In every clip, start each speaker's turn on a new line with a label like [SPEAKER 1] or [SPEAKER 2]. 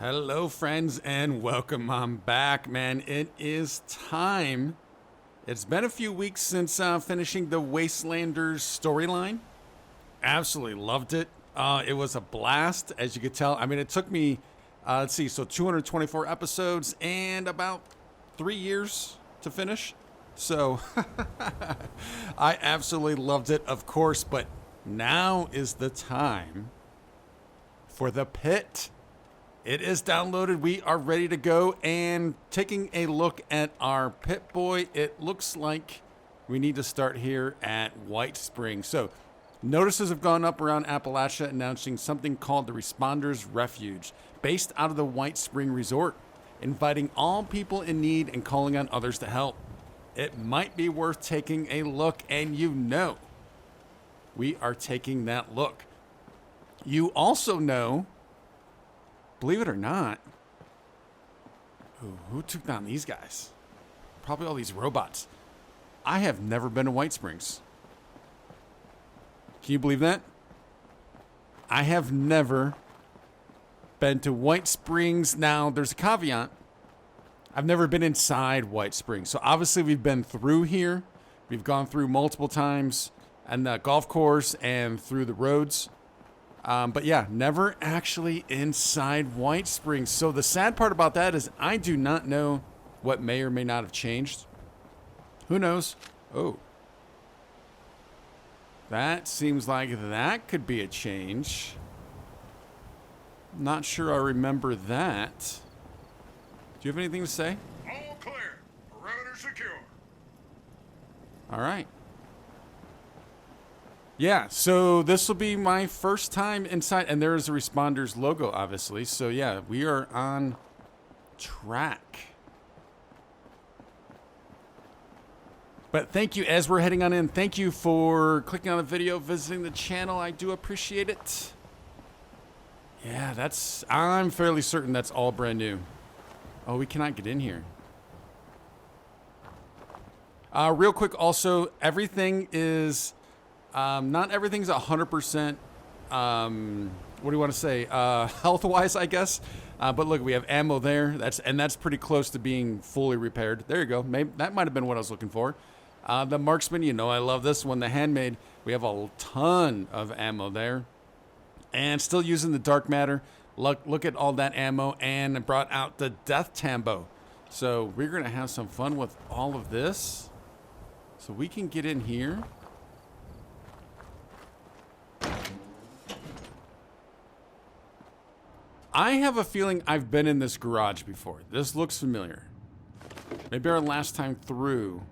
[SPEAKER 1] Hello, friends, and welcome on back, man. It is time. It's been a few weeks since finishing the Wastelanders storyline. Absolutely loved it. It was a blast, as you could tell. I mean, it took me, let's see, so 224 episodes and about 3 years to finish. So I absolutely loved it, of course, but now is the time for the Pitt. It is downloaded. We are ready to go. And taking a look at our Pitt boy, it looks like we need to start here at White Springs. So notices have gone up around Appalachia announcing something called the Responders Refuge, based out of the White Spring Resort, inviting all people in need and calling on others to help. It might be worth taking a look, and you know we are taking that look. You also know, believe it or not, who took down these guys? Probably all these robots. I have never been to White Springs. Can you believe that? I have never been to White Springs. Now, there's a caveat. I've never been inside White Springs. So obviously we've been through here. We've gone through multiple times and the golf course and through the roads. But yeah, never actually inside White Springs. So the sad part about that is I do not know what may or may not have changed. Who knows? Oh. That seems like that could be a change. Not sure I remember that. Do you have anything to say?
[SPEAKER 2] All clear. Perimeter secure.
[SPEAKER 1] All right. Yeah, so this will be my first time inside, and there is a Responders logo, obviously. So yeah, we are on track. But thank you, as we're heading on in, thank you for clicking on the video, visiting the channel. I do appreciate it. Yeah, I'm fairly certain that's all brand new. Oh, we cannot get in here. Real quick, also, everything is... not everything's 100%, what do you want to say, health-wise, I guess. But look, we have ammo there. That's pretty close to being fully repaired. There you go. Maybe that might have been what I was looking for. The marksman, you know, I love this one. The handmade, we have a ton of ammo there. And still using the dark matter. Look at all that ammo, and brought out the death tambo. So we're going to have some fun with all of this. So we can get in here. I have a feeling I've been in this garage before. This looks familiar. Maybe our last time through.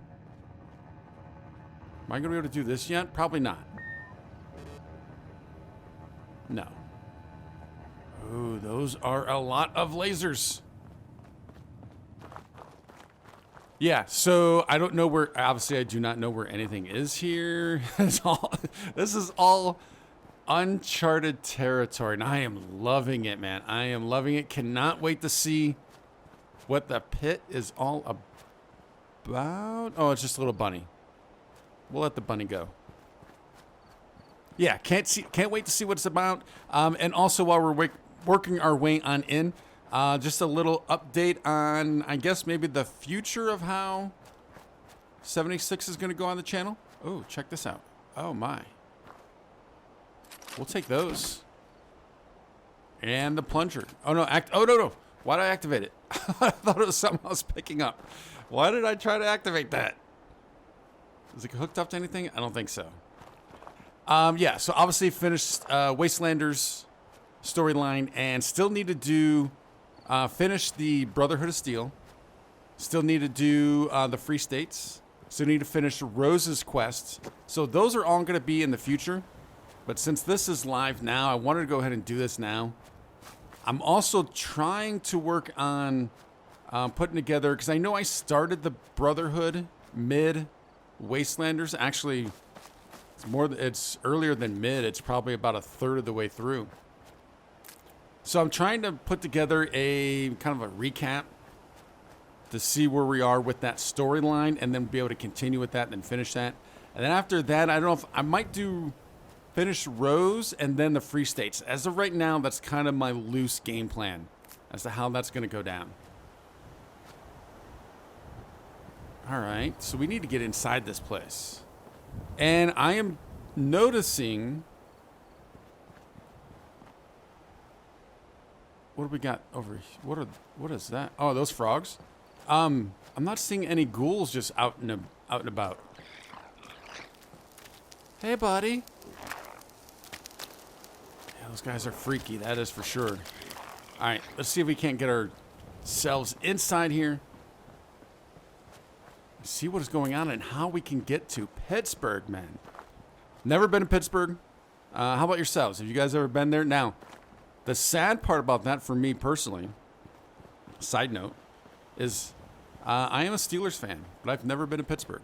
[SPEAKER 1] Am I going to be able to do this yet? Probably not. No. Ooh, those are a lot of lasers. Yeah, so I don't know where... Obviously, I do not know where anything is here. This is all uncharted territory, and I am loving it, man. I am loving it. Cannot wait to see what the Pitt is all about. Oh, it's just a little bunny. We'll let the bunny go. Yeah, can't wait to see what it's about. And also, while we're working our way on in, just a little update on, I guess, maybe the future of how 76 is going to go on the channel. Oh, check this out. Oh, my. We'll take those. And the plunger. Oh, no. Oh, no. Why did I activate it? I thought it was something I was picking up. Why did I try to activate that? Is it hooked up to anything? I don't think so. Yeah, so obviously finished Wastelanders storyline, and still need to do finish the Brotherhood of Steel. Still need to do the Free States. Still need to finish Rose's quest. So those are all going to be in the future. But since this is live now, I wanted to go ahead and do this now. I'm also trying to work on putting together, because I know I started the Brotherhood mid Wastelanders. Actually, it's earlier than mid. It's probably about a third of the way through. So I'm trying to put together a kind of a recap to see where we are with that storyline, and then be able to continue with that and then finish that. And then after that, I don't know if I might finish Rose and then the Free States. As of right now, that's kind of my loose game plan. as to how that's going to go down. All right, so we need to get inside this place. And I am noticing... What do we got over here? What is that? Oh, those frogs? I'm not seeing any ghouls just out and about. Hey, buddy. Yeah, those guys are freaky, that is for sure. All right, let's see if we can't get ourselves inside here. See what is going on and how we can get to Pittsburgh, man. Never been to Pittsburgh. How about yourselves? Have you guys ever been there? Now, the sad part about that for me personally, side note, is I am a Steelers fan, but I've never been to Pittsburgh.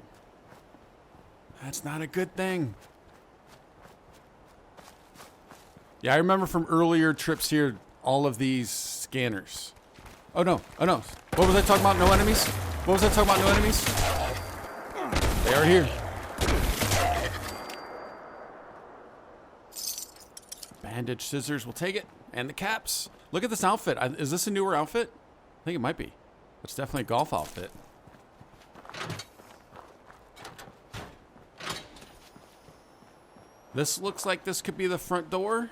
[SPEAKER 1] That's not a good thing. Yeah, I remember from earlier trips here, all of these scanners. Oh no, oh no. What was I talking about? No enemies? What was I talking about? No enemies? They are here. Bandage, scissors, we'll take it. And the caps. Look at this outfit. Is this a newer outfit? I think it might be. It's definitely a golf outfit. This looks like this could be the front door.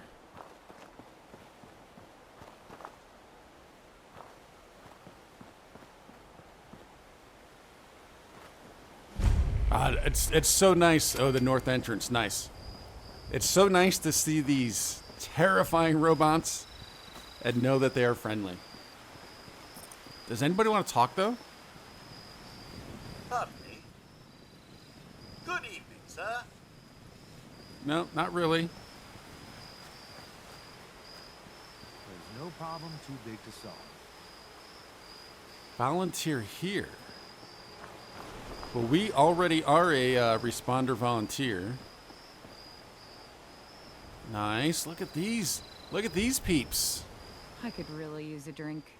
[SPEAKER 1] It's so nice. Oh, the north entrance. Nice. It's so nice to see these terrifying robots and know that they are friendly. Does anybody want to talk, though?
[SPEAKER 3] Pardon me. Good evening, sir.
[SPEAKER 1] No, not really.
[SPEAKER 4] There's no problem too big to solve.
[SPEAKER 1] Volunteer here. Well, we already are a responder volunteer. Nice. Look at these. Look at these peeps.
[SPEAKER 5] I could really use a drink,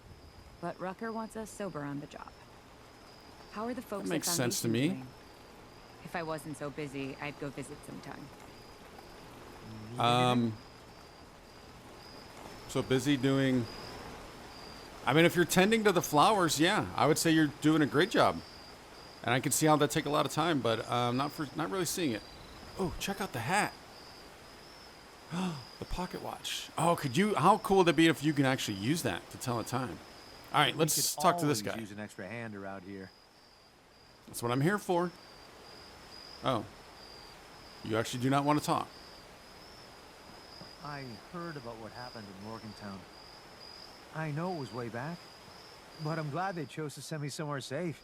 [SPEAKER 5] but Rucker wants us sober on the job. How are the folks?
[SPEAKER 1] That makes
[SPEAKER 5] at
[SPEAKER 1] sense to
[SPEAKER 5] Foundation
[SPEAKER 1] me.
[SPEAKER 5] doing? If I wasn't so busy, I'd go visit sometime.
[SPEAKER 1] So busy doing... I mean, if you're tending to the flowers, yeah, I would say you're doing a great job. And I can see how that take a lot of time, but not really seeing it. Oh, check out the hat. The pocket watch. Oh, could you? How cool would that be if you can actually use that to tell the time? All right, let's talk to this guy.
[SPEAKER 4] Use an extra hand around here.
[SPEAKER 1] That's what I'm here for. Oh, you actually do not want to talk.
[SPEAKER 4] I heard about what happened in Morgantown. I know it was way back, but I'm glad they chose to send me somewhere safe.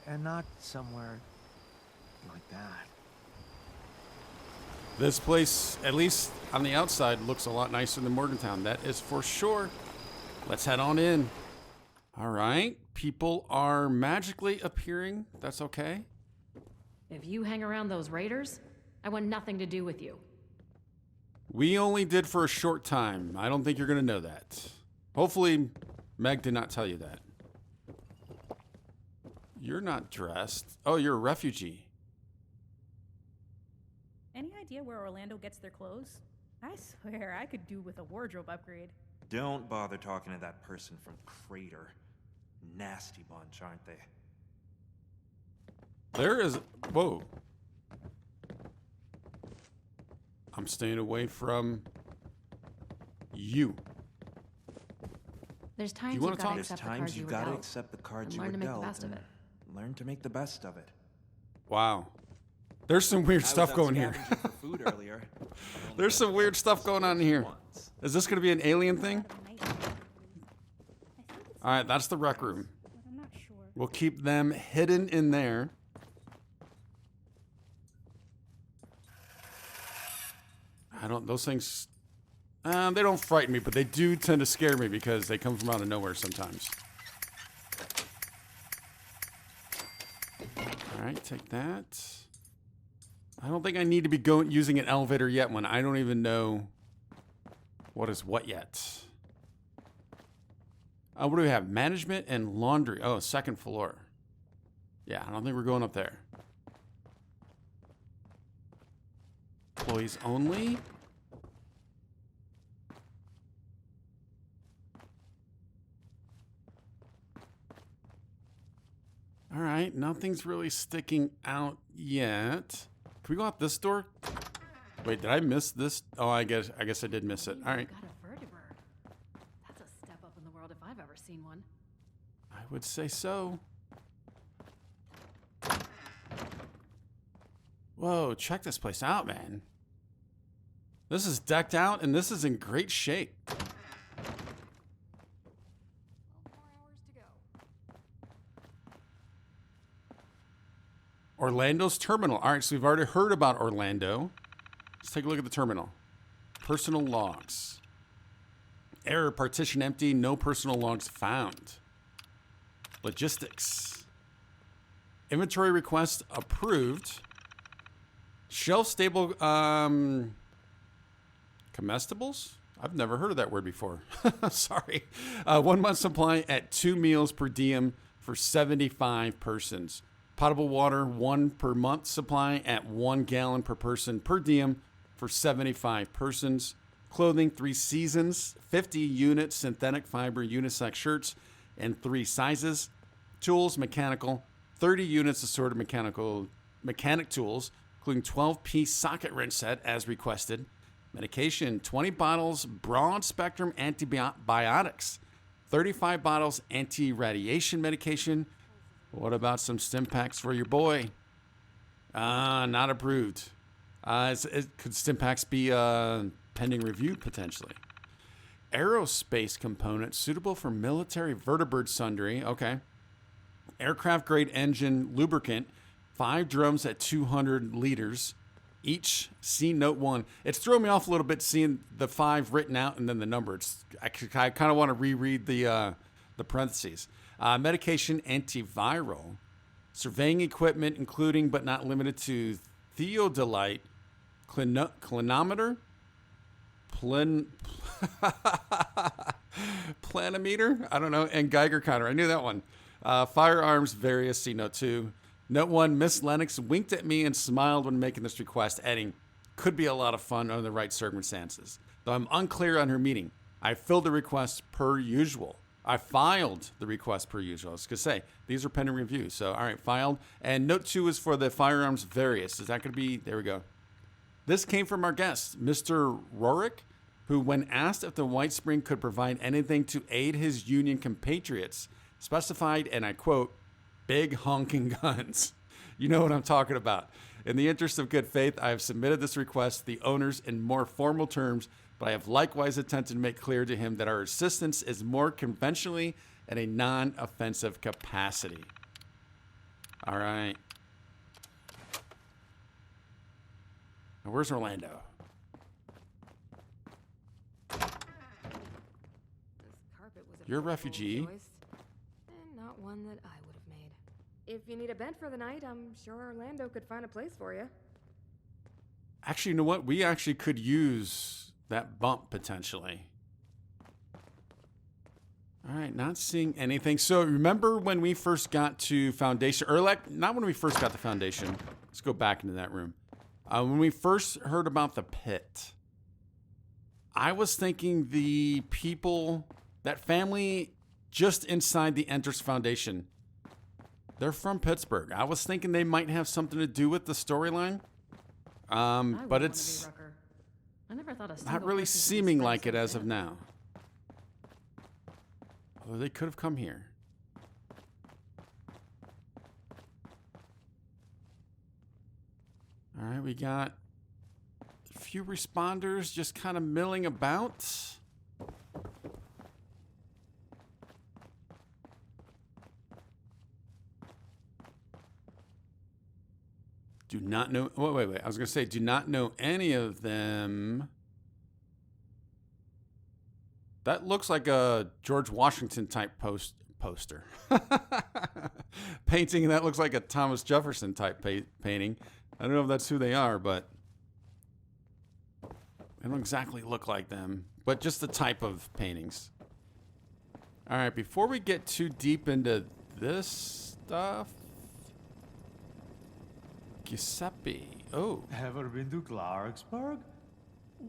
[SPEAKER 4] And not somewhere like that.
[SPEAKER 1] This place, at least on the outside, looks a lot nicer than Morgantown. That is for sure. Let's head on in. All right. People are magically appearing. That's okay.
[SPEAKER 6] If you hang around those raiders, I want nothing to do with you.
[SPEAKER 1] We only did for a short time. I don't think you're going to know that. Hopefully, Meg did not tell you that. You're not dressed. Oh, you're a refugee.
[SPEAKER 7] Any idea where Orlando gets their clothes? I swear I could do with a wardrobe upgrade.
[SPEAKER 8] Don't bother talking to that person from Crater. Nasty bunch, aren't they?
[SPEAKER 1] There is... Whoa. I'm staying away from you.
[SPEAKER 6] There's times
[SPEAKER 1] You
[SPEAKER 6] you
[SPEAKER 1] wanna
[SPEAKER 6] gotta
[SPEAKER 1] talk?
[SPEAKER 8] There's
[SPEAKER 6] accept the
[SPEAKER 8] times
[SPEAKER 6] cards
[SPEAKER 8] you
[SPEAKER 6] you were
[SPEAKER 8] gotta
[SPEAKER 6] dealt,
[SPEAKER 8] accept the cards
[SPEAKER 6] and
[SPEAKER 8] you
[SPEAKER 6] learn
[SPEAKER 8] were
[SPEAKER 6] to make the
[SPEAKER 8] dealt,
[SPEAKER 6] best of
[SPEAKER 8] and
[SPEAKER 6] it.
[SPEAKER 8] learn to make the best of it.
[SPEAKER 1] Wow. There's some weird stuff going here.
[SPEAKER 8] For food earlier.
[SPEAKER 1] There's some weird stuff going on here. Is this going to be an alien thing? All right, that's the rec room.
[SPEAKER 7] I'm not sure.
[SPEAKER 1] We'll keep them hidden in there. Those things, they don't frighten me, but they do tend to scare me because they come from out of nowhere sometimes. All right, take that. I don't think I need to be using an elevator yet when I don't even know what is what yet. What do we have? Management and laundry. Oh, second floor. Yeah, I don't think we're going up there. Employees only. All right, nothing's really sticking out yet. Can we go out this door? Wait, did I miss this? Oh, I guess I did miss it. All right.
[SPEAKER 6] Got a vertibird. That's a step up in the world if I've ever seen one.
[SPEAKER 1] I would say so. Whoa, check this place out, man. This is decked out and this is in great shape.
[SPEAKER 5] 12 more hours to go.
[SPEAKER 1] Orlando's terminal. All right, so we've already heard about Orlando. Let's take a look at the terminal. Personal logs. Error, partition empty, no personal logs found. Logistics. Inventory request approved. Shelf stable comestibles? I've never heard of that word before. Sorry. 1 month supply at 2 meals per diem for 75 persons. Potable water, 1 per month supply at 1 gallon per person per diem for 75 persons. Clothing, 3 seasons, 50 unit synthetic fiber unisex shirts in 3 sizes. Tools, mechanical, 30 units assorted mechanic tools, including 12-piece socket wrench set as requested. Medication, 20 bottles broad spectrum antibiotics, 35 bottles anti-radiation medication. What about some stim packs for your boy? Not approved. Could stim packs be pending review potentially? Aerospace components suitable for military vertibird sundry. Okay. Aircraft grade engine lubricant, 5 drums at 200 liters each. See note 1. It's throwing me off a little bit seeing the 5 written out and then the number. I kind of want to reread the parentheses. Medication, antiviral, surveying equipment, including but not limited to theodolite, clinometer, planimeter, I don't know, and Geiger counter. I knew that one. Firearms, various. See note 2. Note 1, Miss Lennox winked at me and smiled when making this request, adding, could be a lot of fun under the right circumstances. Though I'm unclear on her meaning. I filled the request per usual. I filed the request per usual. I was going to say, these are pending review. So, all right, filed. And note 2 is for the firearms various. Is that going to be, there we go. This came from our guest, Mr. Rorick, who, when asked if the White Spring could provide anything to aid his Union compatriots, specified, and I quote, big honking guns. You know what I'm talking about. In the interest of good faith, I have submitted this request to the owners in more formal terms, but I have likewise attempted to make clear to him that our assistance is more conventionally in a non-offensive capacity. All right. Now, where's Orlando?
[SPEAKER 5] This carpet was a
[SPEAKER 1] You're a
[SPEAKER 5] beautiful
[SPEAKER 1] refugee.
[SPEAKER 5] choice, and not one that I would have made. If you need a bed for the night, I'm sure Orlando could find a place for you.
[SPEAKER 1] Actually, you know what? We actually could use that bump potentially. All right, not seeing anything. So remember when we first got to Foundation, or like, not when we first got to Foundation. Let's go back into that room. When we first heard about the pit, I was thinking the people, that family just inside the Enters Foundation, they're from Pittsburgh. I was thinking they might have something to do with the storyline. But it's
[SPEAKER 6] I never thought a
[SPEAKER 1] not
[SPEAKER 6] single
[SPEAKER 1] really
[SPEAKER 6] person could
[SPEAKER 1] seeming
[SPEAKER 6] describe
[SPEAKER 1] like it as of
[SPEAKER 6] something.
[SPEAKER 1] now. Although they could have come here. All right, we got a few responders just kind of milling about. Do not know. Wait. I was going to say, do not know any of them. That looks like a George Washington type poster. Painting, that looks like a Thomas Jefferson type painting. I don't know if that's who they are, but they don't exactly look like them, but just the type of paintings. All right, before we get too deep into this stuff, Giuseppe. Oh.
[SPEAKER 9] Ever been to Clarksburg?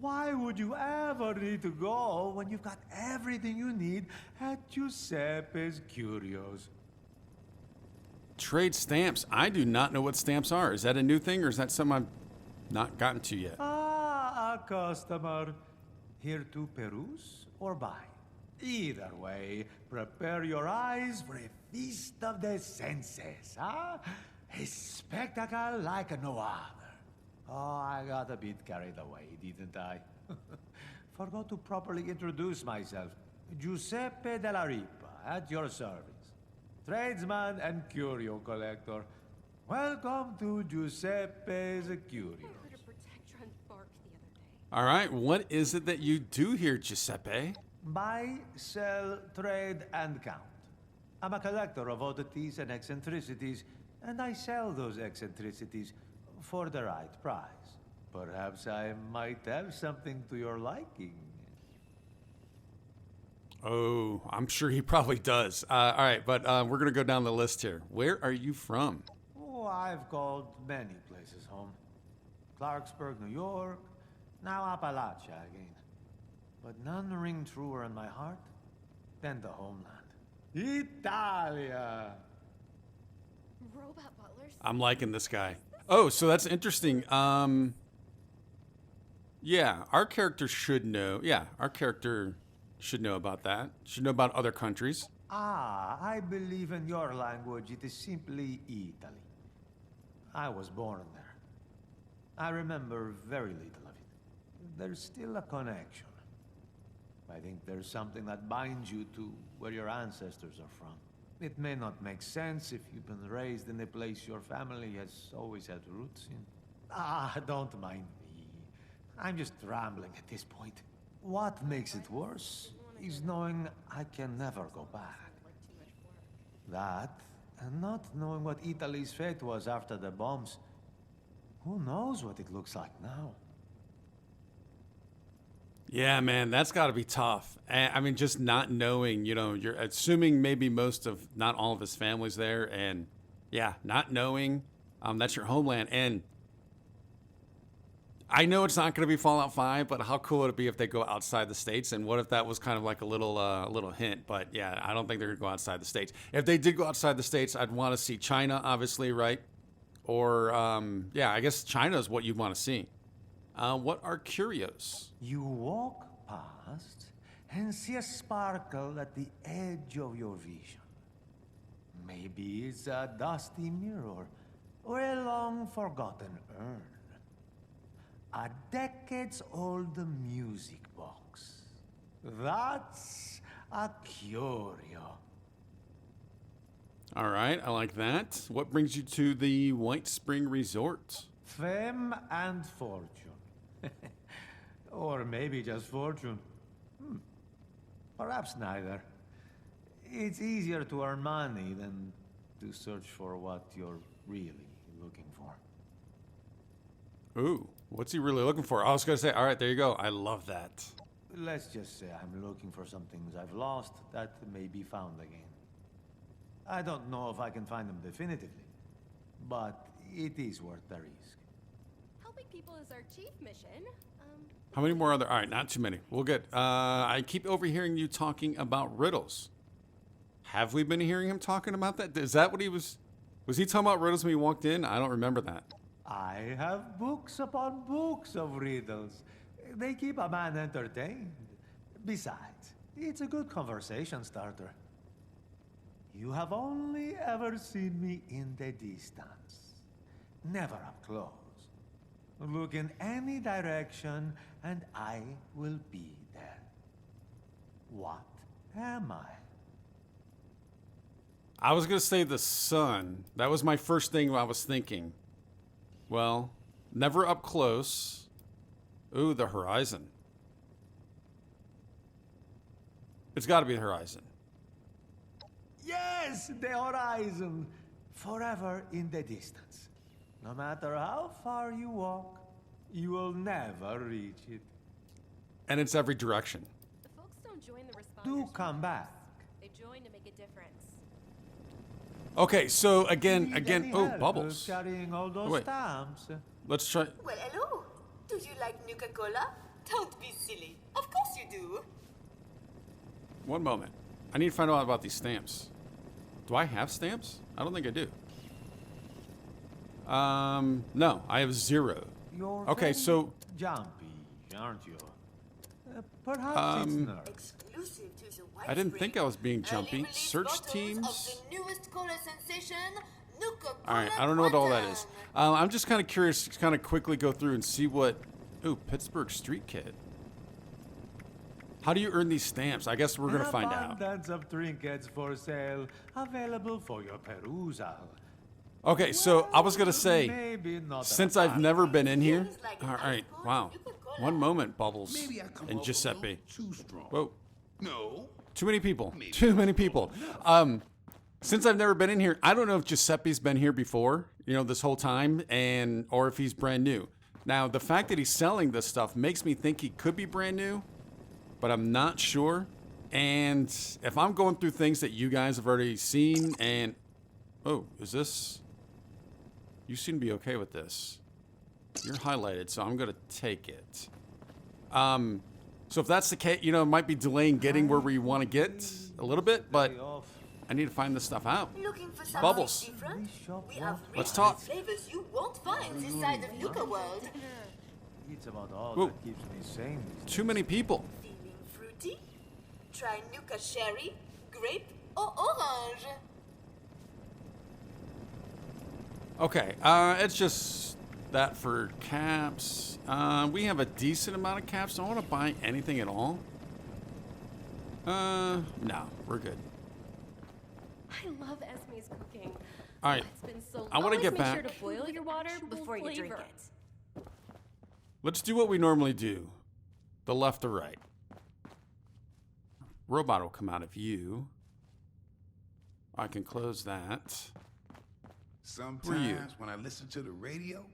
[SPEAKER 9] Why would you ever need to go when you've got everything you need at Giuseppe's Curios?
[SPEAKER 1] Trade stamps. I do not know what stamps are. Is that a new thing or is that something I've not gotten to yet?
[SPEAKER 9] Ah, a customer. Here to peruse or buy? Either way, prepare your eyes for a feast of the senses, huh? A spectacle like no other. Oh, I got a bit carried away, didn't I? Forgot to properly introduce myself. Giuseppe della Ripa, at your service. Tradesman and curio collector. Welcome to Giuseppe's Curios.
[SPEAKER 1] All right, what is it that you do here, Giuseppe?
[SPEAKER 9] Buy, sell, trade, and count. I'm a collector of oddities and eccentricities, and I sell those eccentricities for the right price. Perhaps I might have something to your liking.
[SPEAKER 1] Oh, I'm sure he probably does. All right, but we're going to go down the list here. Where are you from?
[SPEAKER 9] Oh, I've called many places home. Clarksburg, New York, now Appalachia again. But none ring truer in my heart than the homeland. Italia!
[SPEAKER 10] Robot butlers?
[SPEAKER 1] I'm liking this guy. Oh, so that's interesting. Yeah, our character should know. Yeah, our character should know about that. Should know about other countries.
[SPEAKER 9] Ah, I believe in your language it is simply Italy. I was born there. I remember very little of it. There's still a connection. I think there's something that binds you to where your ancestors are from. It may not make sense if you've been raised in a place your family has always had roots in. Ah, don't mind me. I'm just rambling at this point. What makes it worse is knowing I can never go back. That, and not knowing what Italy's fate was after the bombs. Who knows what it looks like now?
[SPEAKER 1] Yeah, man, that's got to be tough. I mean, just not knowing, you know, you're assuming maybe most of, not all of his family's there. And yeah, not knowing that's your homeland. And I know it's not going to be Fallout 5, but how cool would it be if they go outside the States? And what if that was kind of like a little hint? But yeah, I don't think they're going to go outside the States. If they did go outside the States, I'd want to see China, obviously, right? Or, yeah, I guess China is what you'd want to see. What are curios?
[SPEAKER 9] You walk past and see a sparkle at the edge of your vision. Maybe it's a dusty mirror or a long-forgotten urn. A decades-old music box. That's a curio.
[SPEAKER 1] All right, I like that. What brings you to the White Spring Resort?
[SPEAKER 9] Fame and fortune. Or maybe just fortune. Perhaps neither. It's easier to earn money than to search for what you're really looking for.
[SPEAKER 1] Ooh, what's he really looking for? I was going to say, all right, there you go. I love that.
[SPEAKER 9] Let's just say I'm looking for some things I've lost that may be found again. I don't know if I can find them definitively, but it is worth the risk.
[SPEAKER 10] Helping people is our chief mission.
[SPEAKER 1] How many more other? All right, not too many. We'll get. I keep overhearing you talking about riddles. Have we been hearing him talking about that? Is that what he was? Was he talking about riddles when he walked in? I don't remember that.
[SPEAKER 9] I have books upon books of riddles. They keep a man entertained. Besides, it's a good conversation starter. You have only ever seen me in the distance, never up close. Look in any direction, and I will be there. What am I?
[SPEAKER 1] I was going to say the sun. That was my first thing I was thinking. Well, never up close. Ooh, the horizon. It's got to be the horizon.
[SPEAKER 9] Yes, the horizon. Forever in the distance. No matter how far you walk, you will never reach it.
[SPEAKER 1] And it's every direction.
[SPEAKER 10] The folks don't join the responders.
[SPEAKER 9] Do come back.
[SPEAKER 10] They join to make a difference.
[SPEAKER 1] Okay, so again,
[SPEAKER 9] Need any
[SPEAKER 1] oh,
[SPEAKER 9] help
[SPEAKER 1] bubbles.
[SPEAKER 9] carrying all those
[SPEAKER 1] Wait.
[SPEAKER 9] stamps.
[SPEAKER 1] Let's try.
[SPEAKER 11] Well, hello. Do you like Nuka-Cola? Don't be silly. Of course you do.
[SPEAKER 1] One moment. I need to find out about these stamps. Do I have stamps? I don't think I do. No, I have 0.
[SPEAKER 9] You're
[SPEAKER 1] Okay,
[SPEAKER 9] very
[SPEAKER 1] so
[SPEAKER 9] jumpy, aren't you? Perhaps it's nerves.
[SPEAKER 11] Exclusive to the
[SPEAKER 1] I didn't think I was being jumpy.
[SPEAKER 11] Early release
[SPEAKER 1] Search
[SPEAKER 11] bottles
[SPEAKER 1] teams.
[SPEAKER 11] Of the newest cola sensation, Nuka-Cola
[SPEAKER 1] All right, I don't know what all that
[SPEAKER 11] Quantum.
[SPEAKER 1] is. I'm just kind of curious to kind of quickly go through and see what... Ooh, Pittsburgh Street Kid. How do you earn these stamps? I guess we're going to find out.
[SPEAKER 9] Abundance of trinkets for sale, available for your perusal.
[SPEAKER 1] Okay, so I was going to say,
[SPEAKER 9] Maybe not
[SPEAKER 1] since
[SPEAKER 9] a
[SPEAKER 1] I've never been in here...
[SPEAKER 11] Feels like
[SPEAKER 1] All
[SPEAKER 11] an
[SPEAKER 1] right,
[SPEAKER 11] ice-cold
[SPEAKER 1] wow.
[SPEAKER 11] Nuka-Cola.
[SPEAKER 1] One moment, Bubbles
[SPEAKER 2] Maybe I come
[SPEAKER 1] and
[SPEAKER 2] off
[SPEAKER 1] Giuseppe.
[SPEAKER 2] a little too strong.
[SPEAKER 1] Whoa.
[SPEAKER 2] No.
[SPEAKER 1] Too many people.
[SPEAKER 2] Maybe
[SPEAKER 1] Too many people. Since I've never been in here, I don't know if Giuseppe's been here before, you know, this whole time, or if he's brand new. Now, the fact that he's selling this stuff makes me think he could be brand new, but I'm not sure. And if I'm going through things that you guys have already seen and... Oh, is this... You seem to be okay with this. You're highlighted, so I'm going to take it. So if that's the case, you know, it might be delaying getting where we want to get a little bit, but I need to find this stuff out.
[SPEAKER 11] Looking for something
[SPEAKER 1] Bubbles.
[SPEAKER 11] different? We have
[SPEAKER 1] Let's
[SPEAKER 11] rich
[SPEAKER 1] talk.
[SPEAKER 11] flavors you won't find this side of Nuka world.
[SPEAKER 9] It's about all
[SPEAKER 1] Whoa.
[SPEAKER 9] that keeps me sane.
[SPEAKER 1] Too many people.
[SPEAKER 11] Feeling fruity? Try Nuka cherry, grape, or orange.
[SPEAKER 1] Okay, it's just that for caps. We have a decent amount of caps. Don't want to buy anything at all. No, we're good.
[SPEAKER 10] I love Esme's cooking.
[SPEAKER 1] All right,
[SPEAKER 10] It's been so long.
[SPEAKER 1] I want to
[SPEAKER 10] Always
[SPEAKER 1] get
[SPEAKER 10] make
[SPEAKER 1] back.
[SPEAKER 10] sure to boil your water before you drink
[SPEAKER 11] flavor.
[SPEAKER 10] it.
[SPEAKER 1] Let's do what we normally do. The left or right. Robot will come out of you. I can close that.
[SPEAKER 2] Sometimes when I listen to the radio,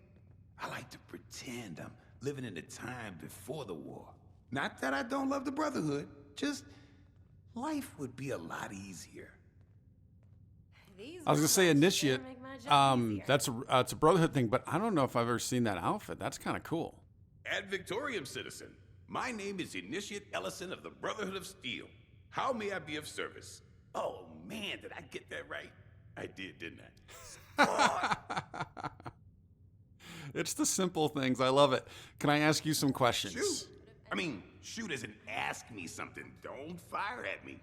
[SPEAKER 2] I like to pretend I'm living in the time before the war. Not that I don't love the Brotherhood, just life would be a lot easier.
[SPEAKER 10] These
[SPEAKER 1] I was gonna say
[SPEAKER 10] robots
[SPEAKER 1] initiate.
[SPEAKER 10] better make my job easier.
[SPEAKER 1] It's a Brotherhood thing, but I don't know if I've ever seen that outfit. That's kind of cool.
[SPEAKER 2] Ad Victoriam, citizen. My name is Initiate Ellison of the Brotherhood of Steel. How may I be of service? Oh man, did I get that right? I did, didn't I?
[SPEAKER 1] It's the simple things. I love it. Can I ask you some questions?
[SPEAKER 2] Shoot. I mean, shoot as in ask me something. Don't fire at me.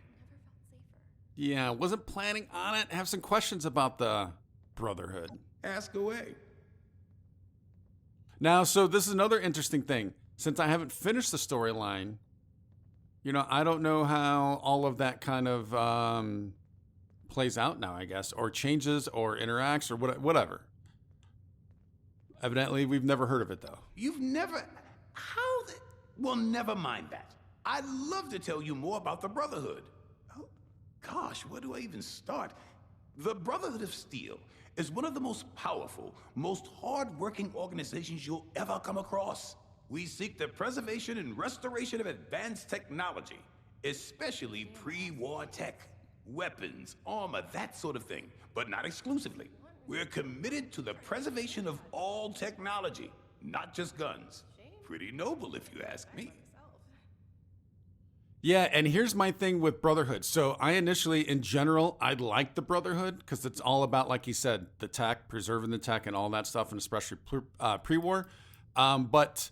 [SPEAKER 1] Yeah, wasn't planning on it. Have some questions about the Brotherhood.
[SPEAKER 2] Ask away.
[SPEAKER 1] Now, so this is another interesting thing. Since I haven't finished the storyline, you know, I don't know how all of that kind of plays out now, I guess, or changes or interacts or whatever. Evidently, we've never heard of it, though.
[SPEAKER 2] You've never... How the... Well, never mind that. I'd love to tell you more about the Brotherhood. Oh, gosh, where do I even start? The Brotherhood of Steel is one of the most powerful, most hard-working organizations you'll ever come across. We seek the preservation and restoration of advanced technology, especially pre-war tech. Weapons, armor, that sort of thing, but not exclusively. We're committed to the preservation of all technology, not just guns. Pretty noble, if you ask me.
[SPEAKER 1] Yeah, and here's my thing with Brotherhood. So I initially, in general, I like the Brotherhood because it's all about, like you said, the tech, preserving the tech and all that stuff, and especially pre-war. But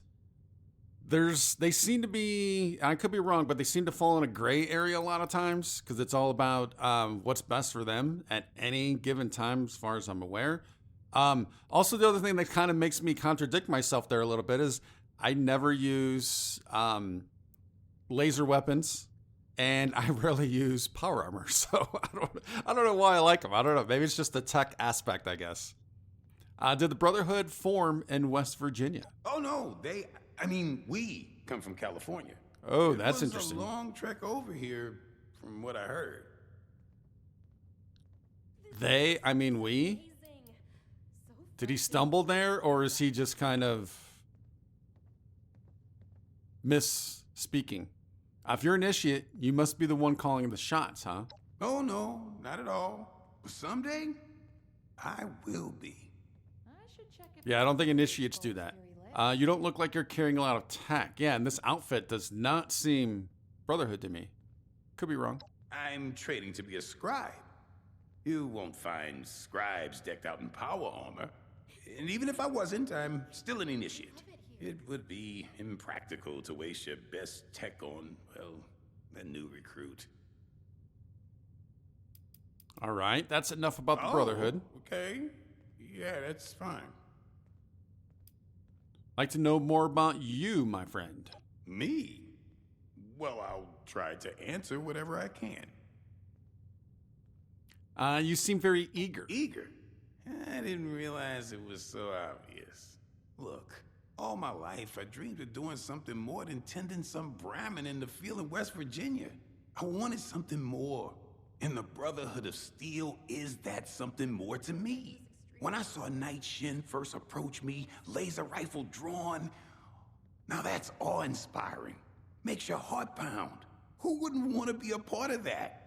[SPEAKER 1] they seem to be, I could be wrong, but they seem to fall in a gray area a lot of times because it's all about what's best for them at any given time, as far as I'm aware. Also, the other thing that kind of makes me contradict myself there a little bit is I never use laser weapons, and I rarely use power armor. So I don't know why I like them. I don't know. Maybe it's just the tech aspect, I guess. Did the Brotherhood form in West Virginia?
[SPEAKER 2] Oh, no, we come from California.
[SPEAKER 1] Oh, that's
[SPEAKER 2] It
[SPEAKER 1] interesting.
[SPEAKER 2] was a long trek over here, from what I heard.
[SPEAKER 1] We? Did he stumble there, or is he just kind of misspeaking? If you're initiate, you must be the one calling the shots, huh?
[SPEAKER 2] Oh, no, not at all. But someday, I will be.
[SPEAKER 1] Yeah, I don't think initiates do that. You don't look like you're carrying a lot of tech. Yeah, and this outfit does not seem Brotherhood to me. Could be wrong.
[SPEAKER 2] I'm training to be a scribe. You won't find scribes decked out in power armor. And even if I wasn't, I'm still an initiate. It would be impractical to waste your best tech on, well, a new recruit.
[SPEAKER 1] All right, that's enough about the Brotherhood.
[SPEAKER 2] Okay. Yeah, that's fine.
[SPEAKER 1] Like to know more about you, my friend.
[SPEAKER 2] Me? Well, I'll try to answer whatever I can.
[SPEAKER 1] You seem very eager.
[SPEAKER 2] Eager? I didn't realize it was so obvious. Look, all my life I dreamed of doing something more than tending some Brahmin in the field in West Virginia. I wanted something more. And the Brotherhood of Steel is that something more to me. When I saw Knight Shin first approach me, laser rifle drawn, now that's awe-inspiring. Makes your heart pound. Who wouldn't want to be a part of that?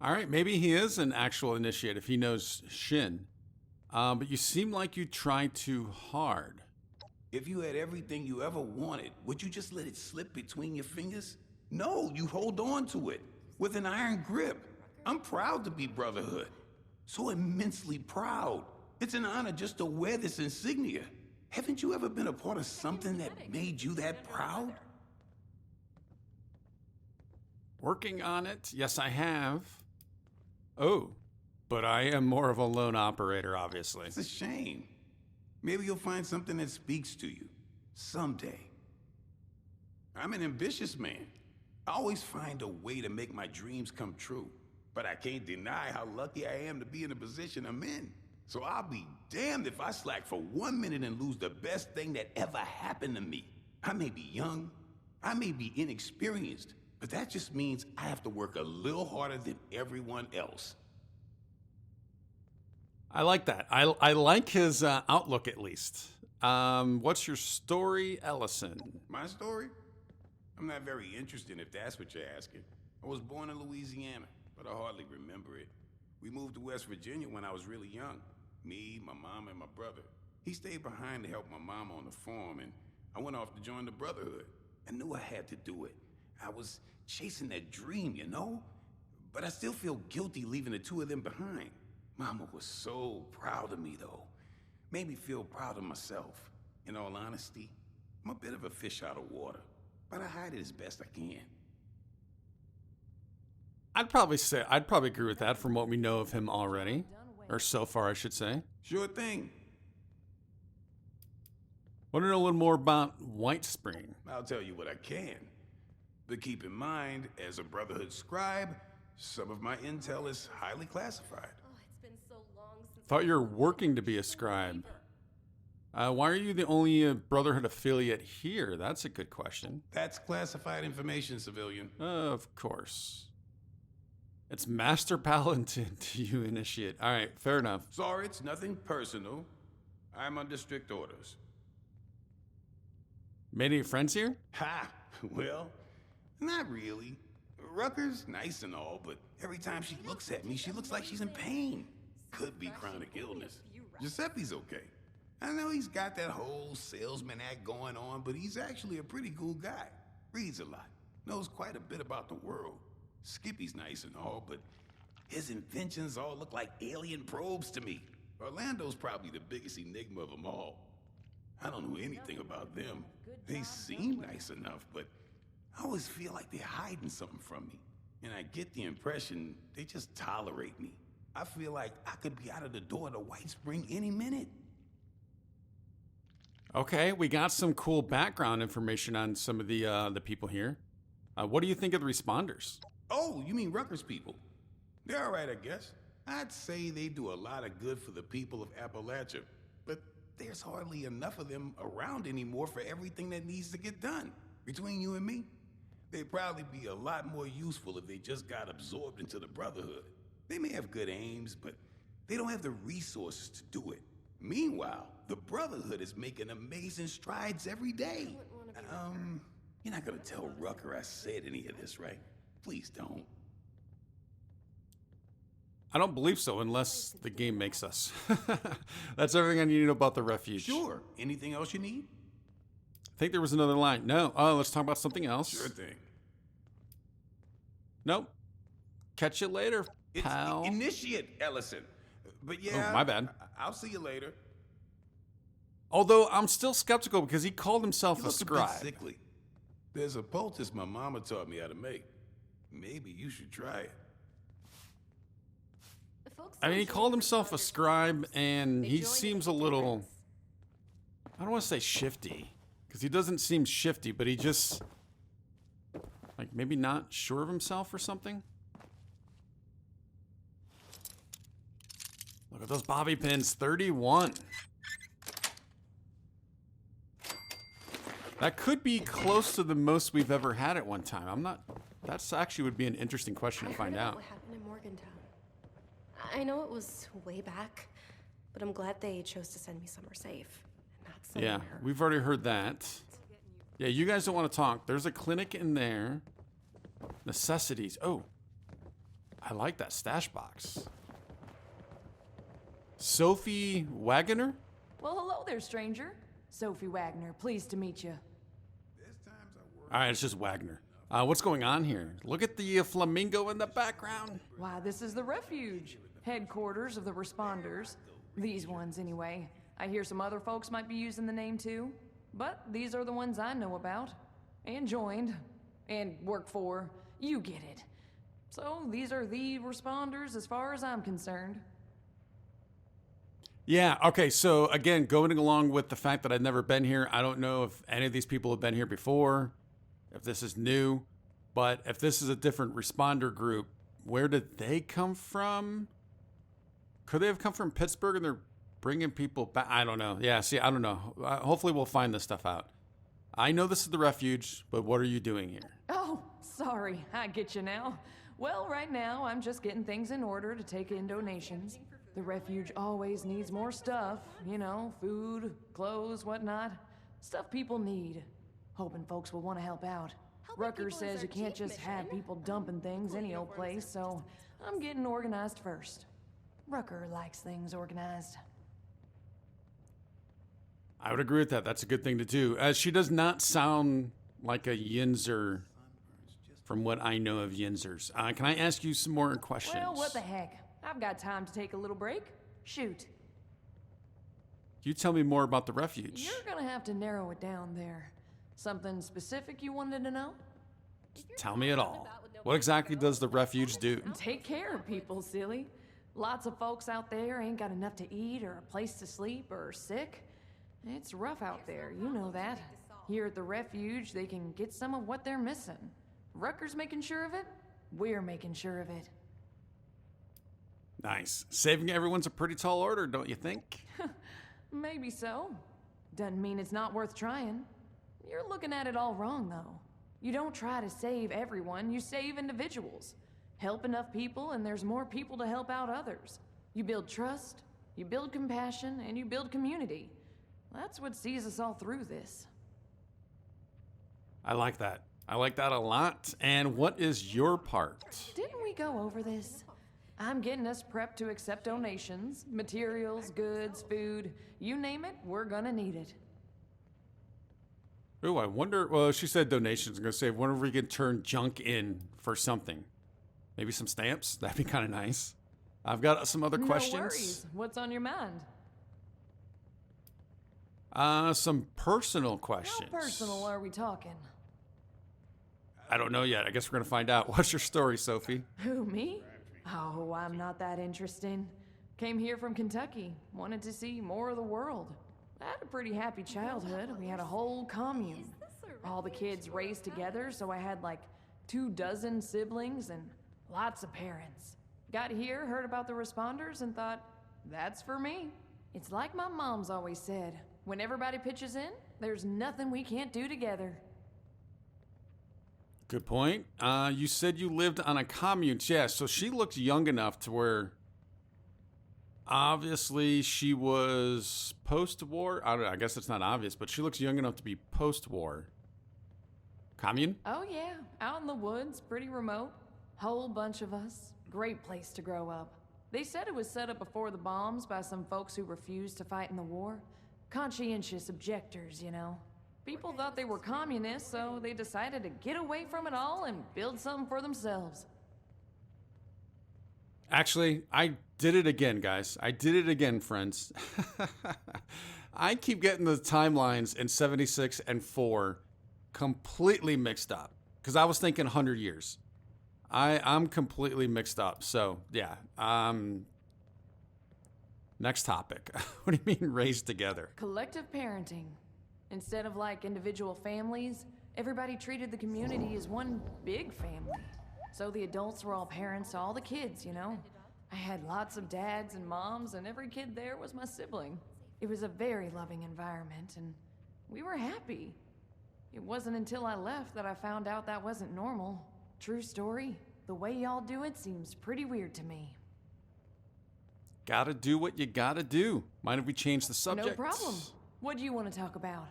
[SPEAKER 1] All right, maybe he is an actual initiate if he knows Shin. But you seem like you tried too hard.
[SPEAKER 2] If you had everything you ever wanted, would you just let it slip between your fingers? No, you hold on to it with an iron grip. I'm proud to be Brotherhood. So immensely proud. It's an honor just to wear this insignia. Haven't you ever been a part of something that made you that proud?
[SPEAKER 1] Working on it. Yes, I have. Oh, but I am more of a lone operator, obviously.
[SPEAKER 2] It's a shame. Maybe you'll find something that speaks to you. Someday. I'm an ambitious man. I always find a way to make my dreams come true. But I can't deny how lucky I am to be in the position I'm in. So I'll be damned if I slack for 1 minute and lose the best thing that ever happened to me. I may be young, I may be inexperienced, but that just means I have to work a little harder than everyone else.
[SPEAKER 1] I like that. I like his outlook, at least. What's your story, Ellison?
[SPEAKER 2] My story? I'm not very interested if that's what you're asking. I was born in Louisiana, but I hardly remember it. We moved to West Virginia when I was really young. Me, my mom, and my brother. He stayed behind to help my mom on the farm, and I went off to join the Brotherhood. I knew I had to do it. I was chasing that dream, you know? But I still feel guilty leaving the two of them behind. Mama was so proud of me, though. Made me feel proud of myself. In all honesty, I'm a bit of a fish out of water, but I hide it as best I can.
[SPEAKER 1] I'd probably agree with that from what we know of him already. Or so far, I should say.
[SPEAKER 2] Sure thing.
[SPEAKER 1] Want to know a little more about White Spring?
[SPEAKER 2] I'll tell you what I can. But keep in mind, as a Brotherhood scribe, some of my intel is highly classified.
[SPEAKER 10] Oh, it's been so long since
[SPEAKER 1] Thought you were working to be a scribe. Why are you the only Brotherhood affiliate here? That's a good question.
[SPEAKER 2] That's classified information, civilian.
[SPEAKER 1] Of course. It's Master Paladin to you, Initiate. All right, fair enough.
[SPEAKER 2] Sorry, it's nothing personal. I'm under strict orders.
[SPEAKER 1] Made any friends here?
[SPEAKER 2] Ha! Well, not really. Rucker's nice and all, but every time she looks at me, she looks like she's in pain. Could be chronic illness. Giuseppe's okay. I know he's got that whole salesman act going on, but he's actually a pretty cool guy. Reads a lot. Knows quite a bit about the world. Skippy's nice and all, but his inventions all look like alien probes to me. Orlando's probably the biggest enigma of them all. I don't know anything about them. They seem nice enough, but I always feel like they're hiding something from me. And I get the impression they just tolerate me. I feel like I could be out of the door to White Spring any minute.
[SPEAKER 1] Okay, we got some cool background information on some of the people here. What do you think of the responders?
[SPEAKER 2] Oh, you mean Rucker's people? They're all right, I guess. I'd say they do a lot of good for the people of Appalachia, but there's hardly enough of them around anymore for everything that needs to get done. Between you and me, they'd probably be a lot more useful if they just got absorbed into the Brotherhood. They may have good aims, but they don't have the resources to do it. Meanwhile, the Brotherhood is making amazing strides every day. You're not gonna tell Rucker I said any of this, right? Please don't.
[SPEAKER 1] I don't believe so, unless the game makes us. That's everything I need to know about the refuge.
[SPEAKER 2] Sure. Anything else you need?
[SPEAKER 1] I think there was another line. No. Oh, let's talk about something else.
[SPEAKER 2] Sure thing.
[SPEAKER 1] Nope. Catch you later,
[SPEAKER 2] It's
[SPEAKER 1] pal.
[SPEAKER 2] Initiate, Ellison. But yeah,
[SPEAKER 1] Oh, my bad.
[SPEAKER 2] I'll see you later.
[SPEAKER 1] Although I'm still skeptical because he called himself
[SPEAKER 2] You
[SPEAKER 1] a
[SPEAKER 2] look a bit
[SPEAKER 1] scribe.
[SPEAKER 2] sickly. There's a poultice my mama taught me how to make. Maybe you should try it.
[SPEAKER 1] I mean, he called himself a scribe, and he seems a little, I don't want to say shifty, because he doesn't seem shifty, but he just, like, maybe not sure of himself or something. Look at those bobby pins, 31. That could be close to the most we've ever had at one time. I'm not, that's actually would be an interesting question to find out.
[SPEAKER 10] What happened in Morgantown? I know it was way back, but I'm glad they chose to send me somewhere safe. And not
[SPEAKER 1] Yeah,
[SPEAKER 10] somewhere.
[SPEAKER 1] we've already heard that. Yeah, you guys don't want to talk. There's a clinic in there. Necessities. Oh, I like that stash box. Sophie Wagoner?
[SPEAKER 12] Well, hello there, stranger. Sophie Wagner, pleased to meet you.
[SPEAKER 1] All right, it's just Wagner. What's going on here? Look at the flamingo in the background.
[SPEAKER 12] Why, this is the refuge. Headquarters of the responders. These ones, anyway. I hear some other folks might be using the name too. But these are the ones I know about. And joined. And work for. You get it. So these are the responders as far as I'm concerned.
[SPEAKER 1] Yeah, okay, so again, going along with the fact that I've never been here, I don't know if any of these people have been here before, if this is new, but if this is a different responder group, where did they come from? Could they have come from Pittsburgh and they're bringing people back? I don't know. Yeah, see, I don't know. Hopefully we'll find this stuff out. I know this is the refuge, but what are you doing here?
[SPEAKER 12] Oh, sorry, I get you now. Well, right now, I'm just getting things in order to take in donations. The refuge always needs more stuff, you know, food, clothes, whatnot. Stuff people need. Hoping folks will want to help out. Rucker says you can't just have people dumping things any old place, so I'm getting organized first. Rucker likes things organized.
[SPEAKER 1] I would agree with that. That's a good thing to do. She does not sound like a Yinzer from what I know of Yinzers. Can I ask you some more questions?
[SPEAKER 12] Well, what the heck? I've got time to take a little break. Shoot.
[SPEAKER 1] You tell me more about the refuge.
[SPEAKER 12] You're gonna have to narrow it down there. Something specific you wanted to know?
[SPEAKER 1] Tell me it all. What exactly does the refuge do?
[SPEAKER 12] Take care of people, silly. Lots of folks out there ain't got enough to eat or a place to sleep or are sick. It's rough out there, you know that. Here at the refuge, they can get some of what they're missing. Rucker's making sure of it. We're making sure of it.
[SPEAKER 1] Nice. Saving everyone's a pretty tall order, don't you think?
[SPEAKER 12] Maybe so. Doesn't mean it's not worth trying. You're looking at it all wrong, though. You don't try to save everyone, you save individuals. Help enough people, and there's more people to help out others. You build trust, you build compassion, and you build community. That's what sees us all through this.
[SPEAKER 1] I like that. I like that a lot. And what is your part?
[SPEAKER 12] Didn't we go over this? I'm getting us prepped to accept donations, materials, goods, food. You name it, we're gonna need it.
[SPEAKER 1] Oh, I wonder. Well, she said donations. I'm going to say, wonder if we can turn junk in for something. Maybe some stamps? That'd be kind of nice. I've got some other questions.
[SPEAKER 12] No worries. What's on your mind?
[SPEAKER 1] Some personal questions.
[SPEAKER 12] How personal are we talking?
[SPEAKER 1] I don't know yet. I guess we're going to find out. What's your story, Sophie?
[SPEAKER 12] Who, me? Oh, I'm not that interesting. Came here from Kentucky. Wanted to see more of the world. I had a pretty happy childhood. We had a whole commune. All the kids raised together, so I had like 24 siblings and lots of parents. Got here, heard about the responders, and thought, that's for me. It's like my mom's always said, when everybody pitches in, there's nothing we can't do together.
[SPEAKER 1] Good point. You said you lived on a commune. Yeah, so she looks young enough to where obviously she was post-war. I don't know, I guess it's not obvious, but she looks young enough to be post-war. Commune?
[SPEAKER 12] Oh yeah, out in the woods, pretty remote. Whole bunch of us. Great place to grow up. They said it was set up before the bombs by some folks who refused to fight in the war. Conscientious objectors, you know. People thought they were communists, so they decided to get away from it all and build something for themselves.
[SPEAKER 1] Actually, I did it again, guys. I did it again, friends. I keep getting the timelines in 76 and 4 completely mixed up because I was thinking 100 years. I'm completely mixed up. So, yeah. Next topic. What do you mean raised together?
[SPEAKER 12] Collective parenting. Instead of like individual families, everybody treated the community as one big family. So the adults were all parents to all the kids, you know? I had lots of dads and moms, and every kid there was my sibling. It was a very loving environment, and we were happy. It wasn't until I left that I found out that wasn't normal. True story. The way y'all do it seems pretty weird to me.
[SPEAKER 1] Gotta do what you gotta do. Mind if we change the subject?
[SPEAKER 12] No problem. What do you want to talk about?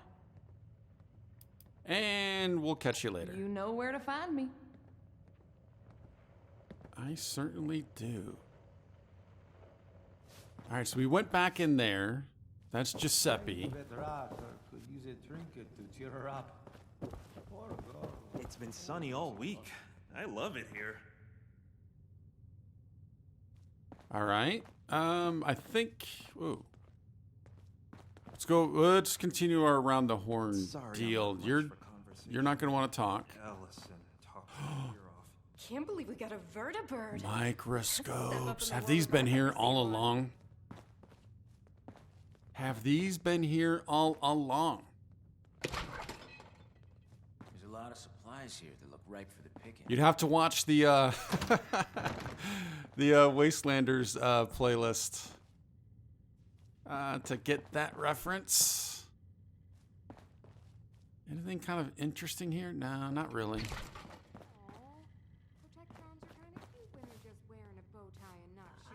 [SPEAKER 1] And we'll catch you later.
[SPEAKER 12] You know where to find me.
[SPEAKER 1] I certainly do. All right, so we went back in there. That's Giuseppe.
[SPEAKER 9] Could use a trinket to cheer her up. Poor girl.
[SPEAKER 8] It's been sunny all week. I love it here.
[SPEAKER 1] All right. I think. Ooh. Let's go. Let's continue our around the horn deal. You're not going to want to talk.
[SPEAKER 8] Ellison, talk your ear off.
[SPEAKER 10] Can't believe we got a vertibird.
[SPEAKER 1] Microscopes. Have these been here all along? Have these been here all along?
[SPEAKER 13] There's a lot of supplies here that look ripe for the picking.
[SPEAKER 1] You'd have to watch the the Wastelanders playlist to get that reference. Anything kind of interesting here? No, not really.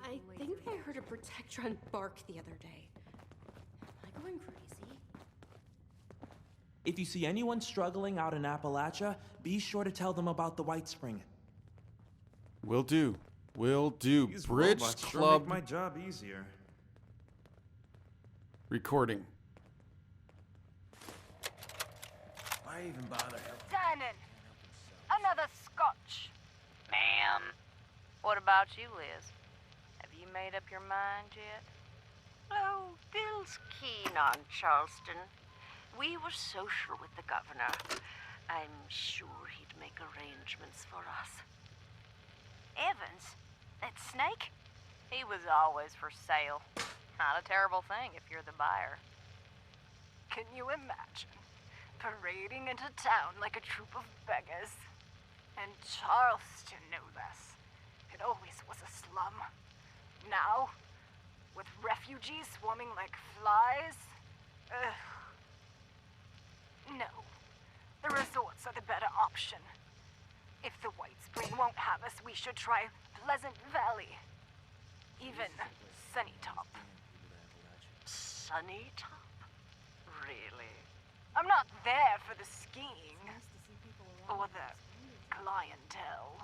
[SPEAKER 10] I think I heard a Protectron bark the other day. Am I going crazy?
[SPEAKER 14] If you see anyone struggling out in Appalachia, be sure to tell them about the White Spring.
[SPEAKER 1] Will do. Will do.
[SPEAKER 8] These
[SPEAKER 1] Bridge
[SPEAKER 8] robots sure
[SPEAKER 1] Club
[SPEAKER 8] make my job easier.
[SPEAKER 1] recording.
[SPEAKER 13] Why even bother?
[SPEAKER 15] Dining. Another scotch.
[SPEAKER 16] Ma'am. What about you, Liz? Have you made up your mind yet?
[SPEAKER 15] Oh, Bill's keen on Charleston. We were social with the governor. I'm sure he'd make arrangements for us. Evans, that snake?
[SPEAKER 16] He was always for sale. Not a terrible thing if you're the buyer.
[SPEAKER 15] Can you imagine? Parading into town like a troop of beggars. And Charleston, no less. It always was a slum. Now, with refugees swarming like flies, no. The resorts are the better option. If the White Spring won't have us, we should try Pleasant Valley. Even Sunnytop. Sunnytop? Really? I'm not there for the skiing. Or the clientele.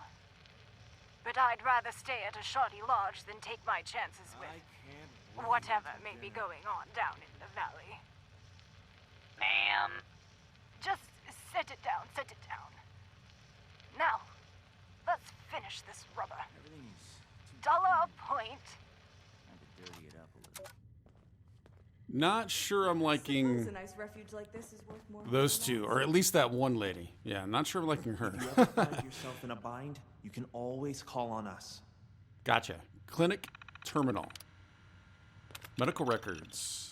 [SPEAKER 15] But I'd rather stay at a shoddy lodge than take my chances with whatever may be going on down in the valley.
[SPEAKER 16] Ma'am.
[SPEAKER 15] Just set it down, set it down. Now, let's finish this rubber. $1 a point.
[SPEAKER 13] Dirty it up a little.
[SPEAKER 1] Not sure I'm liking
[SPEAKER 10] A nice refuge like this is worth more.
[SPEAKER 1] those two, or at least that one lady. Yeah, I'm not sure I'm liking her.
[SPEAKER 14] If you ever find yourself in a bind, you can always call on us.
[SPEAKER 1] Gotcha. Clinic terminal. Medical records.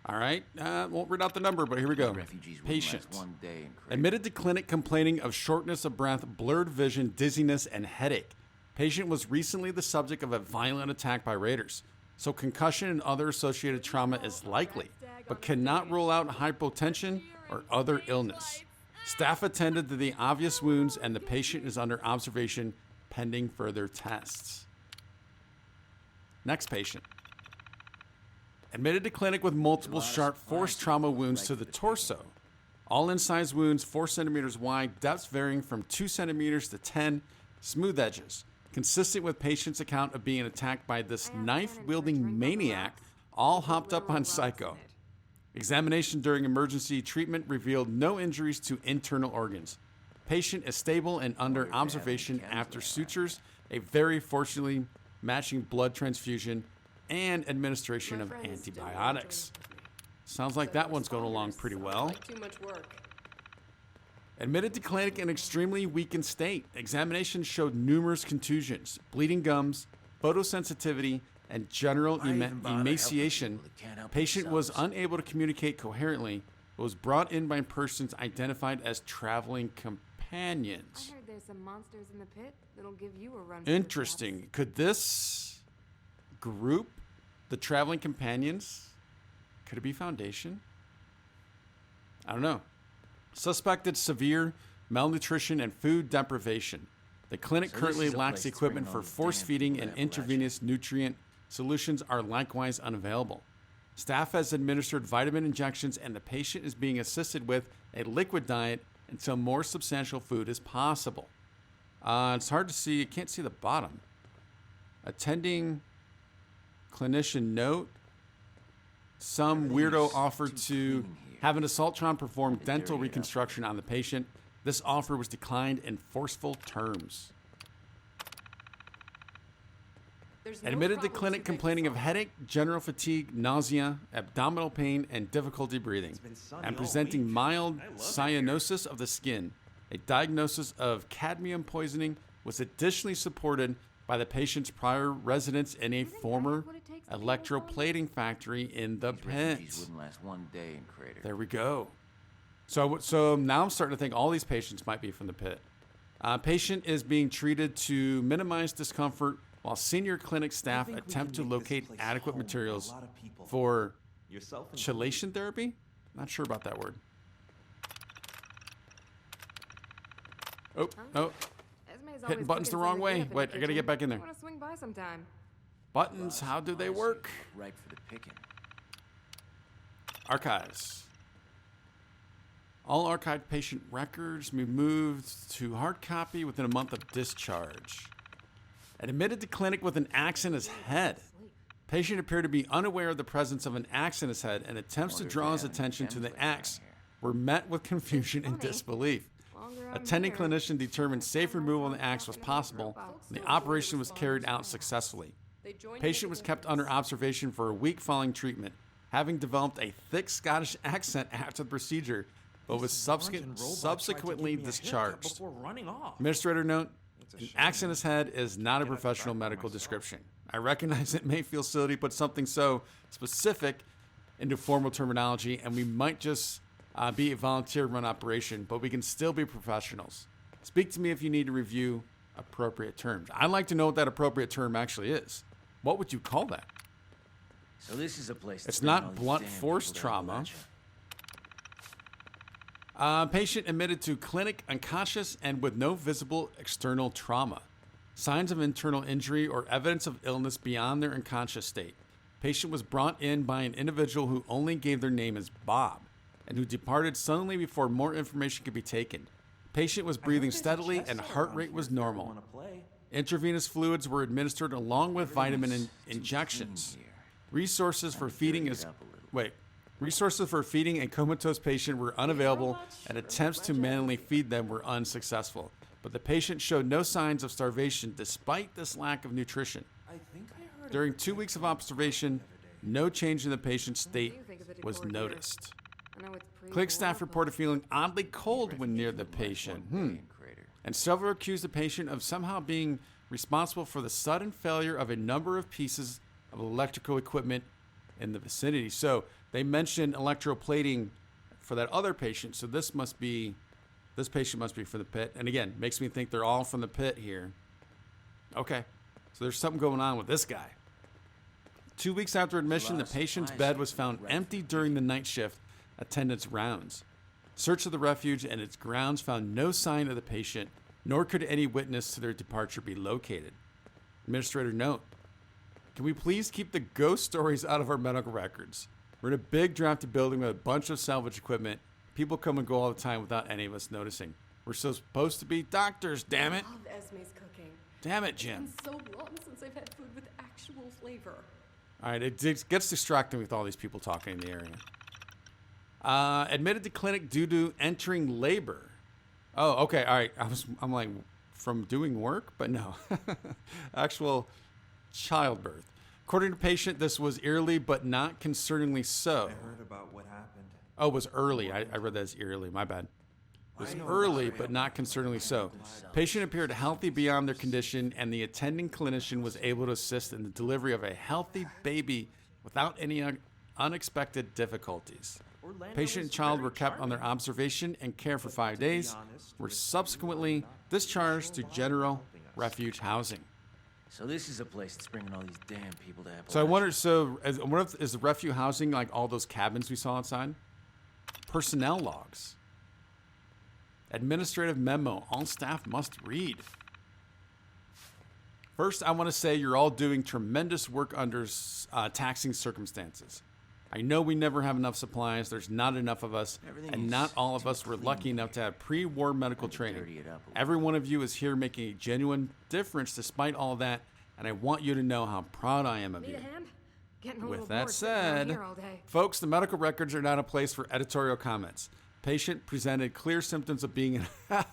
[SPEAKER 1] All right. Won't read out the number, but here we go. Patient.
[SPEAKER 13] One day in
[SPEAKER 1] Admitted to clinic complaining of shortness of breath, blurred vision, dizziness, and headache. Patient was recently the subject of a violent attack by raiders. So concussion and other associated trauma is likely, but cannot rule out hypotension or other illness. Staff attended to the obvious wounds, and the patient is under observation pending further tests. Next patient. Admitted to clinic with multiple sharp force trauma wounds to the torso. All incised wounds 4 centimeters wide, depths varying from 2 centimeters to 10, smooth edges. Consistent with patient's account of being attacked by this knife-wielding maniac, all hopped up on Psycho. Examination during emergency treatment revealed no injuries to internal organs. Patient is stable and under observation after sutures a very fortunately matching blood transfusion, and administration of antibiotics. Sounds like that one's going along pretty well.
[SPEAKER 10] Too much work.
[SPEAKER 1] Admitted to clinic in extremely weakened state. Examination showed numerous contusions, bleeding gums, photosensitivity, and general emaciation. Patient was unable to communicate coherently, but was brought in by persons identified as traveling companions.
[SPEAKER 12] I heard there's some monsters in the pit that'll give you a run.
[SPEAKER 1] Interesting. Could this group, the traveling companions, could it be Foundation? I don't know. Suspected severe malnutrition and food deprivation. The clinic currently lacks equipment for force feeding, and intravenous nutrient solutions are likewise unavailable. Staff has administered vitamin injections, and the patient is being assisted with a liquid diet until more substantial food is possible. It's hard to see. You can't see the bottom. Attending clinician note. Some weirdo offered to have an assaultron perform dental reconstruction on the patient. This offer was declined in forceful terms. Admitted to clinic complaining of headache, general fatigue, nausea, abdominal pain, and difficulty breathing, and presenting mild cyanosis of the skin. A diagnosis of cadmium poisoning was additionally supported by the patient's prior residence in a former electroplating factory in the pit.
[SPEAKER 13] Wouldn't last one day in Crater.
[SPEAKER 1] There we go. So now I'm starting to think all these patients might be from the pit. Patient is being treated to minimize discomfort while senior clinic staff attempt to locate adequate materials for chelation therapy. Not sure about that word. Oh. Hitting buttons the wrong way. Wait, I gotta get back in there.
[SPEAKER 12] I want to swing by sometime.
[SPEAKER 1] Buttons, how do they work?
[SPEAKER 13] Right for the picking.
[SPEAKER 1] Archives. All archived patient records be moved to hard copy within a month of discharge. Admitted to clinic with an axe in his head. Patient appeared to be unaware of the presence of an axe in his head, and attempts to draw his attention to the axe were met with confusion and disbelief. Attending clinician determined safe removal of the axe was possible, and the operation was carried out successfully. Patient was kept under observation for a week following treatment, having developed a thick Scottish accent after the procedure, but was subsequently discharged. Administrator note, an axe in his head is not a professional medical description. I recognize it may feel silly to put something so specific into formal terminology, and we might just be a volunteer-run operation, but we can still be professionals. Speak to me if you need to review appropriate terms. I'd like to know what that appropriate term actually is. What would you call that?
[SPEAKER 13] So this is a place.
[SPEAKER 1] It's not blunt force trauma. Patient admitted to clinic unconscious and with no visible external trauma. Signs of internal injury or evidence of illness beyond their unconscious state. Patient was brought in by an individual who only gave their name as Bob, and who departed suddenly before more information could be taken. Patient was breathing steadily and heart rate was normal. Intravenous fluids were administered along with vitamin injections. Resources for feeding a comatose patient were unavailable, and attempts to manually feed them were unsuccessful. But the patient showed no signs of starvation despite this lack of nutrition. During 2 weeks of observation, no change in the patient's state was noticed. Clinic staff reported feeling oddly cold when near the patient. And several accused the patient of somehow being responsible for the sudden failure of a number of pieces of electrical equipment in the vicinity. So they mentioned electroplating for that other patient. So this patient must be from the pit. And again, makes me think they're all from the pit here. Okay, so there's something going on with this guy. 2 weeks after admission, the patient's bed was found empty during the night shift attendant's rounds. Search of the refuge and its grounds found no sign of the patient, nor could any witness to their departure be located. Administrator note, can we please keep the ghost stories out of our medical records? We're in a big drafty building with a bunch of salvage equipment. People come and go all the time without any of us noticing. We're supposed to be doctors, damn it.
[SPEAKER 10] I love Esme's cooking.
[SPEAKER 1] Damn it, Jim.
[SPEAKER 10] It's been so long since I've had food with actual flavor.
[SPEAKER 1] All right, it gets distracting with all these people talking in the area. Admitted to clinic due to entering labor. Oh, okay, all right. I'm like, from doing work, but no. Actual childbirth. According to patient, this was eerily but not concerningly so.
[SPEAKER 8] I heard about what happened.
[SPEAKER 1] Oh, it was early. I read that as eerily. My bad. It was early but not concerningly so. Patient appeared healthy beyond their condition, and the attending clinician was able to assist in the delivery of a healthy baby without any unexpected difficulties. Patient and child were kept under observation and care for 5 days, were subsequently discharged to general refuge housing.
[SPEAKER 13] So this is a place that's bringing all these damn people to Appalachia.
[SPEAKER 1] So I wonder, is the refuge housing like all those cabins we saw outside? Personnel logs. Administrative memo. All staff must read. First, I want to say you're all doing tremendous work under taxing circumstances. I know we never have enough supplies, there's not enough of us, and not all of us were lucky enough to have pre-war medical training. Every one of you is here making a genuine difference despite all of that, and I want you to know how proud I am of you. With that said, folks, the medical records are not a place for editorial comments. Patient presented clear symptoms of being an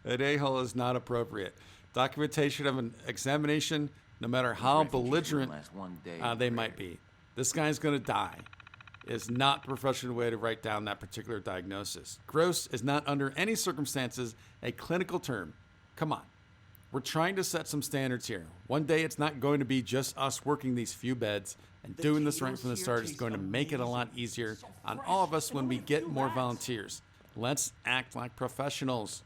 [SPEAKER 1] a-hole is not appropriate. Documentation of an examination, no matter how belligerent they might be. This guy's going to die, is not the professional way to write down that particular diagnosis. Gross is not under any circumstances a clinical term. Come on. We're trying to set some standards here. One day it's not going to be just us working these few beds, and doing this right from the start is going to make it a lot easier on all of us when we get more volunteers. Let's act like professionals.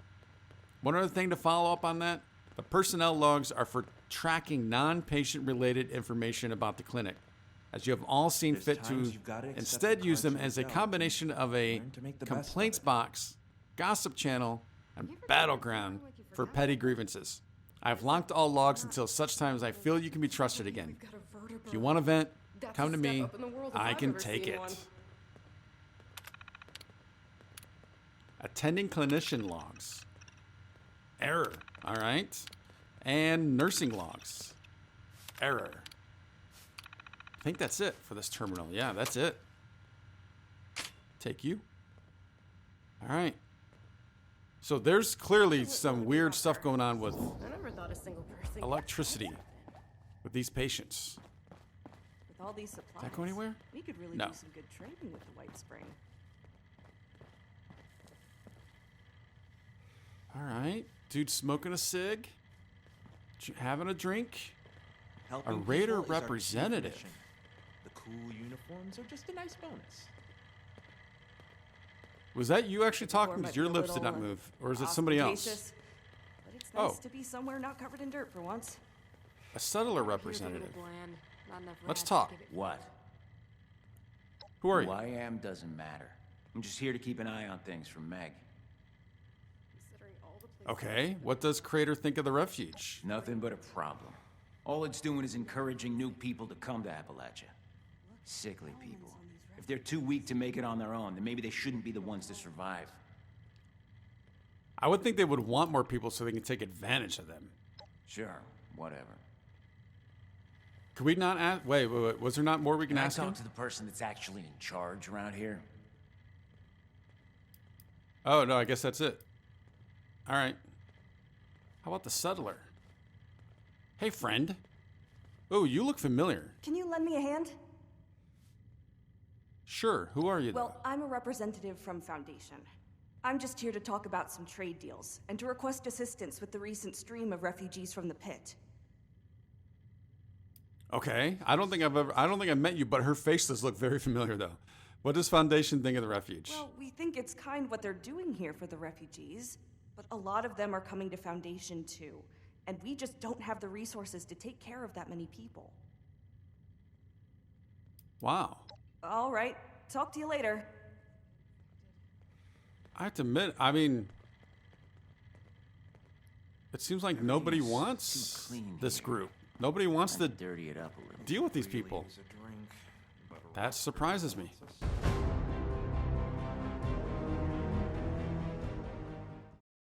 [SPEAKER 1] One other thing to follow up on that, the personnel logs are for tracking non-patient related information about the clinic, as you have all seen fit to instead use them as a combination of a complaints box, gossip channel, and battleground for petty grievances. I have locked all logs until such time as I feel you can be trusted again. If you want to vent, come to me. I can take it. Attending clinician logs. Error. All right. And nursing logs. Error. I think that's it for this terminal. Yeah, that's it. Take you. All right. So there's clearly some weird stuff going on with electricity with these patients.
[SPEAKER 17] With all these supplies,
[SPEAKER 1] that go anywhere?
[SPEAKER 17] We could really
[SPEAKER 1] No.
[SPEAKER 17] do some good trading with the White Spring.
[SPEAKER 1] All right. Dude smoking a cig. Having a drink.
[SPEAKER 14] Helping
[SPEAKER 1] A
[SPEAKER 14] people
[SPEAKER 1] raider
[SPEAKER 14] is our chief
[SPEAKER 1] representative.
[SPEAKER 14] mission. The cool uniforms are just a nice bonus.
[SPEAKER 1] Was that you actually talking? Because your lips did not move. Or is it somebody else?
[SPEAKER 17] Ostentatious, but it's nice to be somewhere not covered in dirt for once.
[SPEAKER 1] A settler representative. Let's talk.
[SPEAKER 13] What?
[SPEAKER 1] Who are you?
[SPEAKER 13] Who I am doesn't matter. I'm just here to keep an eye on things from Meg.
[SPEAKER 1] Okay. What does Crater think of the refuge?
[SPEAKER 13] Nothing but a problem. All it's doing is encouraging new people to come to Appalachia. Sickly people. If they're too weak to make it on their own, then maybe they shouldn't be the ones to survive.
[SPEAKER 1] I would think they would want more people so they can take advantage of them.
[SPEAKER 13] Sure, whatever.
[SPEAKER 1] Could we not ask? Wait. Was there not more we can
[SPEAKER 13] Can I
[SPEAKER 1] ask
[SPEAKER 13] talk
[SPEAKER 1] him?
[SPEAKER 13] to the person that's actually in charge around here?
[SPEAKER 1] Oh, no, I guess that's it. All right. How about the settler? Hey, friend. Oh, you look familiar.
[SPEAKER 17] Can you lend me a hand?
[SPEAKER 1] Sure. Who are you, though?
[SPEAKER 17] Well, I'm a representative from Foundation. I'm just here to talk about some trade deals and to request assistance with the recent stream of refugees from the Pit.
[SPEAKER 1] Okay. I don't think I've met you, but her face does look very familiar, though. What does Foundation think of the refuge?
[SPEAKER 17] Well, we think it's kind what they're doing here for the refugees, but a lot of them are coming to Foundation too, and we just don't have the resources to take care of that many people.
[SPEAKER 1] Wow.
[SPEAKER 17] All right, talk to you later.
[SPEAKER 1] I have to admit, I mean, it seems like nobody wants this group. Nobody wants to
[SPEAKER 13] Dirty it up a little.
[SPEAKER 1] deal with these people. That surprises me.